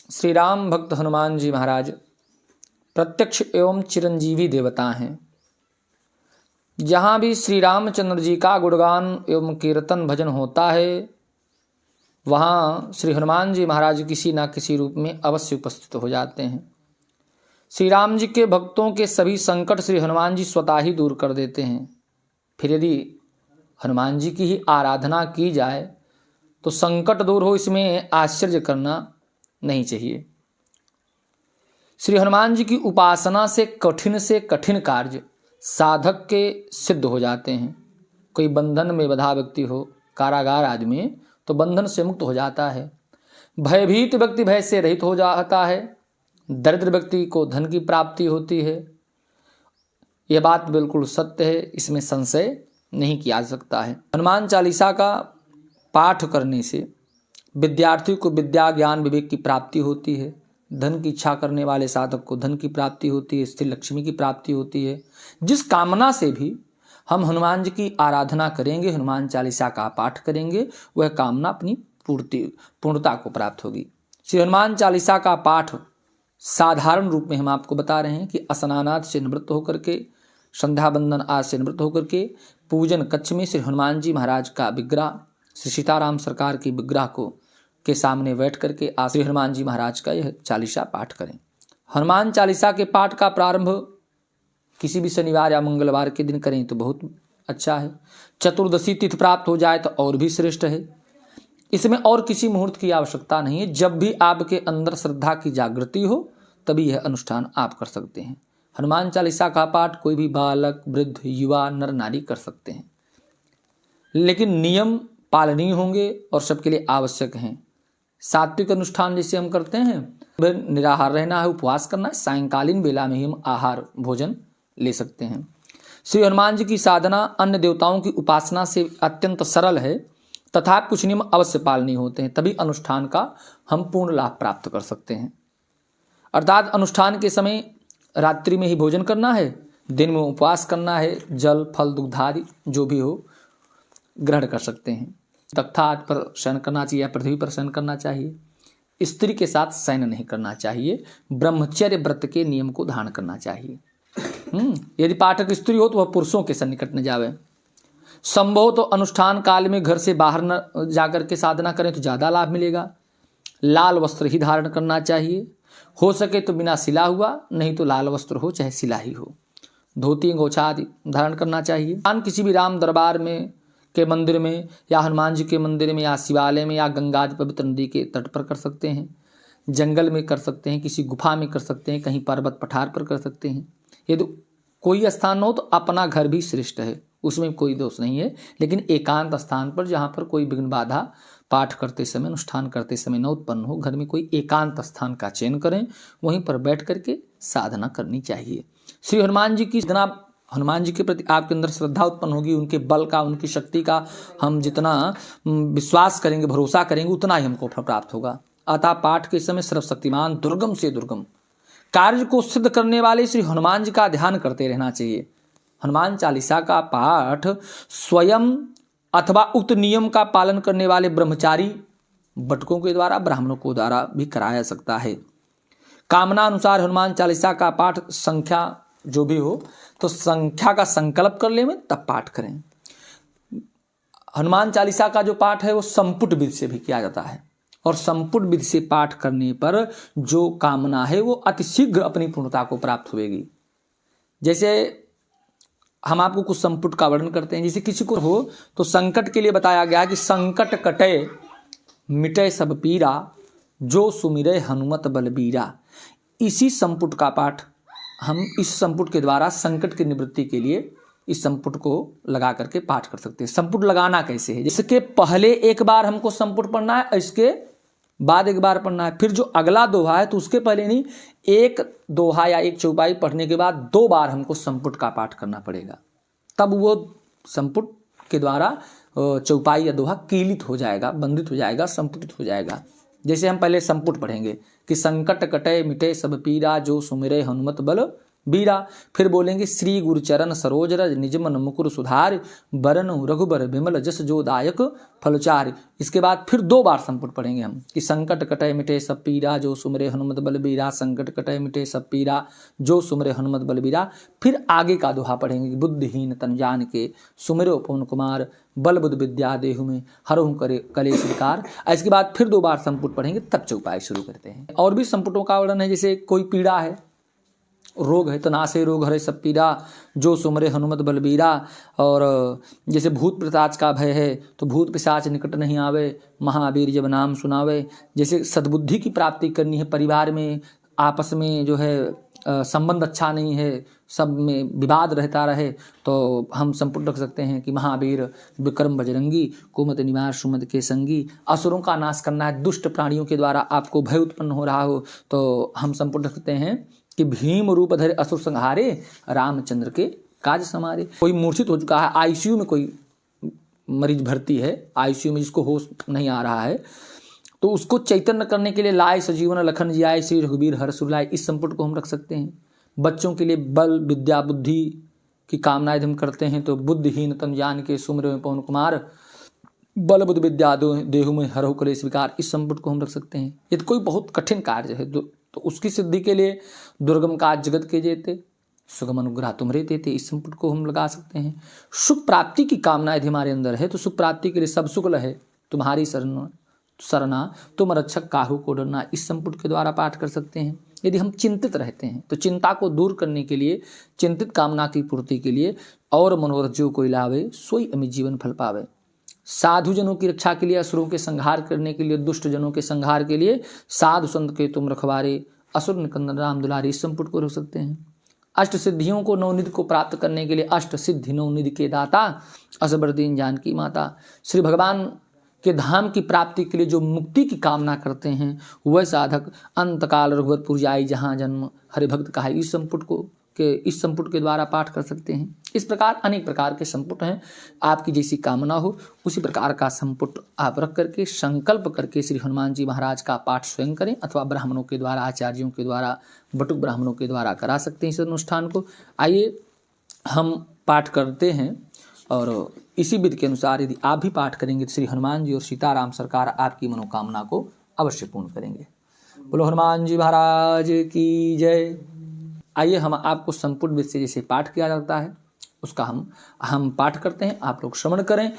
श्री राम भक्त हनुमान जी महाराज प्रत्यक्ष एवं चिरंजीवी देवता हैं। जहाँ भी श्री रामचंद्र जी का गुणगान एवं कीर्तन भजन होता है, वहाँ श्री हनुमान जी महाराज किसी न किसी रूप में अवश्य उपस्थित हो जाते हैं। श्री राम जी के भक्तों के सभी संकट श्री हनुमान जी स्वतः ही दूर कर देते हैं। फिर यदि हनुमान जी की ही आराधना की जाए तो संकट दूर हो, इसमें आश्चर्य करना नहीं चाहिए। श्री हनुमान जी की उपासना से कठिन कार्य साधक के सिद्ध हो जाते हैं। कोई बंधन में बंधा व्यक्ति हो, कारागार आदि में, तो बंधन से मुक्त हो जाता है। भयभीत व्यक्ति भय से रहित हो जाता है। दरिद्र व्यक्ति को धन की प्राप्ति होती है। यह बात बिल्कुल सत्य है, इसमें संशय नहीं किया जा सकता है। हनुमान चालीसा का पाठ करने से विद्यार्थी को विद्या ज्ञान विवेक की प्राप्ति होती है। धन की इच्छा करने वाले साधक को धन की प्राप्ति होती है, स्थिर लक्ष्मी की प्राप्ति होती है। जिस कामना से भी हम हनुमान जी की आराधना करेंगे, हनुमान चालीसा का पाठ करेंगे, वह कामना अपनी पूर्णता को प्राप्त होगी। श्री हनुमान चालीसा का पाठ साधारण रूप में हम आपको बता रहे हैं कि स्नानाद से निवृत्त होकर के, संध्या बंदन आदि से निवृत्त होकर के पूजन कक्ष में श्री हनुमान जी महाराज का विग्रह, श्री सीताराम सरकार की विग्रह को के सामने बैठ करके श्री हनुमान जी महाराज का यह चालीसा पाठ करें। हनुमान चालीसा के पाठ का प्रारंभ किसी भी शनिवार या मंगलवार के दिन करें तो बहुत अच्छा है। चतुर्दशी तिथि प्राप्त हो जाए तो और भी श्रेष्ठ है। इसमें और किसी मुहूर्त की आवश्यकता नहीं है। जब भी आपके अंदर श्रद्धा की जागृति हो तभी यह अनुष्ठान आप कर सकते हैं। हनुमान चालीसा का पाठ कोई भी बालक, वृद्ध, युवा, नर नारी कर सकते हैं, लेकिन नियम पालनीय होंगे और सबके लिए आवश्यक हैं। सात्विक अनुष्ठान जैसे हम करते हैं, निराहार रहना है, उपवास करना है, सायंकालीन बेला में ही हम आहार भोजन ले सकते हैं। श्री हनुमान जी की साधना अन्य देवताओं की उपासना से अत्यंत सरल है, तथा कुछ नियम अवश्य पालनीय होते हैं, तभी अनुष्ठान का हम पूर्ण लाभ प्राप्त कर सकते हैं। अर्थात अनुष्ठान के समय रात्रि में ही भोजन करना है, दिन में उपवास करना है, जल फल दुग्ध आदि जो भी हो ग्रहण कर सकते हैं। तख्ता पर शयन करना चाहिए या पृथ्वी पर शयन करना चाहिए। स्त्री के साथ शयन नहीं करना चाहिए। ब्रह्मचर्य व्रत के नियम को धारण करना चाहिए। यदि पाठक स्त्री हो तो वह पुरुषों के सन्निकट न जावे। संभव तो अनुष्ठान काल में घर से बाहर न जाकर के साधना करें तो ज़्यादा लाभ मिलेगा। लाल वस्त्र ही धारण करना चाहिए। हो सके तो बिना सिला हुआ, नहीं तो लाल वस्त्र हो चाहे सिला ही हो। धोती गौछा आदि धारण करना चाहिए। किसी भी राम दरबार में के मंदिर में या हनुमान जी के मंदिर में या शिवालय में या गंगा पवित्र नदी के तट पर कर सकते हैं, जंगल में कर सकते हैं, किसी गुफा में कर सकते हैं, कहीं पर्वत पठार पर कर सकते हैं। यदि कोई स्थान हो तो अपना घर भी श्रेष्ठ है, उसमें कोई दोष नहीं है। लेकिन एकांत स्थान पर जहाँ पर कोई विघ्न बाधा पाठ करते समय, अनुष्ठान करते समय न उत्पन्न हो, घर में कोई एकांत स्थान का चयन करें, वहीं पर बैठ करके साधना करनी चाहिए। श्री हनुमान जी की जितना हनुमान जी के प्रति आपके अंदर श्रद्धा उत्पन्न होगी, उनके बल का, उनकी शक्ति का हम जितना विश्वास करेंगे, भरोसा करेंगे, उतना ही हमको फल प्राप्त होगा। अतः पाठ के समय सर्वशक्तिमान दुर्गम से दुर्गम कार्य को सिद्ध करने वाले श्री हनुमान जी का ध्यान करते रहना चाहिए। हनुमान चालीसा का पाठ स्वयं अथवा उक्त नियम का पालन करने वाले ब्रह्मचारी बटकों के द्वारा, ब्राह्मणों को द्वारा भी कराया जा सकता है। कामना अनुसार हनुमान चालीसा का पाठ संख्या जो भी हो तो संख्या का संकल्प कर ले में तब पाठ करें। हनुमान चालीसा का जो पाठ है वो संपुट विधि से भी किया जाता है, और संपुट विधि से पाठ करने पर जो कामना है वो अतिशीघ्र अपनी पूर्णता को प्राप्त होगी। जैसे हम आपको कुछ संपुट का वर्णन करते हैं। जैसे किसी को हो तो संकट के लिए बताया गया है कि संकट कटे मिटे सब पीरा, जो सुमिरे हनुमत बलबीरा। इसी संपुट का पाठ हम इस संपुट के द्वारा संकट की निवृत्ति के लिए इस संपुट को लगा करके पाठ कर सकते हैं। संपुट लगाना कैसे है? इसके पहले एक बार हमको संपुट पढ़ना है, इसके बाद एक बार पढ़ना है। फिर जो अगला दोहा है तो उसके पहले नहीं, एक दोहा या एक चौपाई पढ़ने के बाद 2 बार हमको संपुट का पाठ करना पड़ेगा, तब वो संपुट के द्वारा चौपाई या दोहा कीलित हो जाएगा, बंधित हो जाएगा, संपुटित हो जाएगा। जैसे हम पहले संपुट पढ़ेंगे कि संकट कटे मिटे सब पीरा, जो सुमिरे हनुमत बल बीरा। फिर बोलेंगे श्री गुरु चरण सरोज रज निज मन मुकुर सुधार बरन रघुबर विमल जस जो दायक फलचार। इसके बाद फिर 2 बार संपुट पढ़ेंगे हम कि संकट कटय मिटे सब पीरा जो सुमरे हनुमत बलबीरा, संकट कटय मिटे सब पीरा जो सुमरे हनुमत बलबीरा। फिर आगे का दोहा पढ़ेंगे कि बुद्धिहीन तन जान के सुमिरो पवन कुमार बल बुद्ध विद्या देहु में हरहु करे कलेश विकार। इसके बाद फिर 2 बार संपुट पढ़ेंगे, तब चौपाई शुरू करते हैं। और भी संपुटों का वर्णन है, जैसे कोई पीड़ा है, रोग है तो नासे रोग हरे सब पीरा जो सुमरे हनुमत बलबीरा। और जैसे भूत पिशाच का भय है तो भूत पिशाच निकट नहीं आवे महावीर जब नाम सुनावे। जैसे सद्बुद्धि की प्राप्ति करनी है, परिवार में आपस में जो है संबंध अच्छा नहीं है, सब में विवाद रहता रहे, तो हम संपुट रख सकते हैं कि महावीर विक्रम बजरंगी कुमत निवार सुमत के संगी। असुरों का नाश करना है, दुष्ट प्राणियों के द्वारा आपको भय उत्पन्न हो रहा हो तो हम संपुट रख सकते हैं कि भीम रूप धरे असुर संहारे रामचंद्र के काज समारे। कोई मूर्छित हो चुका है, आईसीयू में कोई मरीज भर्ती है, आईसीयू में जिसको होश नहीं आ रहा है, तो उसको चैतन्य करने के लिए लाए सजीवन लखन जी आए श्री रघुबीर हर्ष लाए, इस संपुट को हम रख सकते हैं। बच्चों के लिए बल विद्या बुद्धि की कामनाएं हम करते हैं तो बुद्धिहीन तन जान के सुमरे में पवन कुमार बल बुद्ध विद्या देहु में हरहु कलेश विकार, इस संपुट को हम रख सकते हैं। यदि कोई बहुत कठिन कार्य है तो उसकी सिद्धि के लिए दुर्गम काज जगत के जेते सुगम अनुग्रह तुमरे देते, इस संपुट को हम लगा सकते हैं। सुख प्राप्ति की कामना यदि हमारे अंदर है तो सुख प्राप्ति के लिए सब शुक्ल है तुम्हारी सरना तुम रक्षक काहू को डरना, इस संपुट के द्वारा पाठ कर सकते हैं। यदि हम चिंतित रहते हैं तो चिंता को दूर करने के लिए, चिंतित कामना की पूर्ति के लिए, और मनोरथ जो कोई लावे सोई अमित जीवन फल पावे। साधु जनों की रक्षा के लिए, असुरों के संहार करने के लिए, दुष्ट जनों के संहार के लिए साधु संत के तुम रखवारे असुर निकंदन राम दुलारी, इस संपुट को रख सकते हैं। अष्ट सिद्धियों को नवनिधि को प्राप्त करने के लिए अष्ट सिद्धि नवनिधि के दाता असबर दीन जानकी माता। श्री भगवान के धाम की प्राप्ति के लिए जो मुक्ति की कामना करते हैं वह साधक अंतकाल रघुवतपुर जाई जहाँ जन्म हरि भक्त कहा, इस संपुट के द्वारा पाठ कर सकते हैं। इस प्रकार अनेक प्रकार के संपुट हैं, आपकी जैसी कामना हो उसी प्रकार का संपुट आप रख करके संकल्प करके श्री हनुमान जी महाराज का पाठ स्वयं करें अथवा ब्राह्मणों के द्वारा, आचार्यों के द्वारा, बटुक ब्राह्मणों के द्वारा करा सकते हैं इस अनुष्ठान को। आइए हम पाठ करते हैं और इसी विधि के अनुसार यदि आप भी पाठ करेंगे तो श्री हनुमान जी और सीताराम सरकार आपकी मनोकामना को अवश्य पूर्ण करेंगे। बोलो हनुमान जी महाराज की जय। आइए हम आपको संपुट विधि से जैसे पाठ किया जाता है उसका हम पाठ करते हैं, आप लोग श्रवण करें।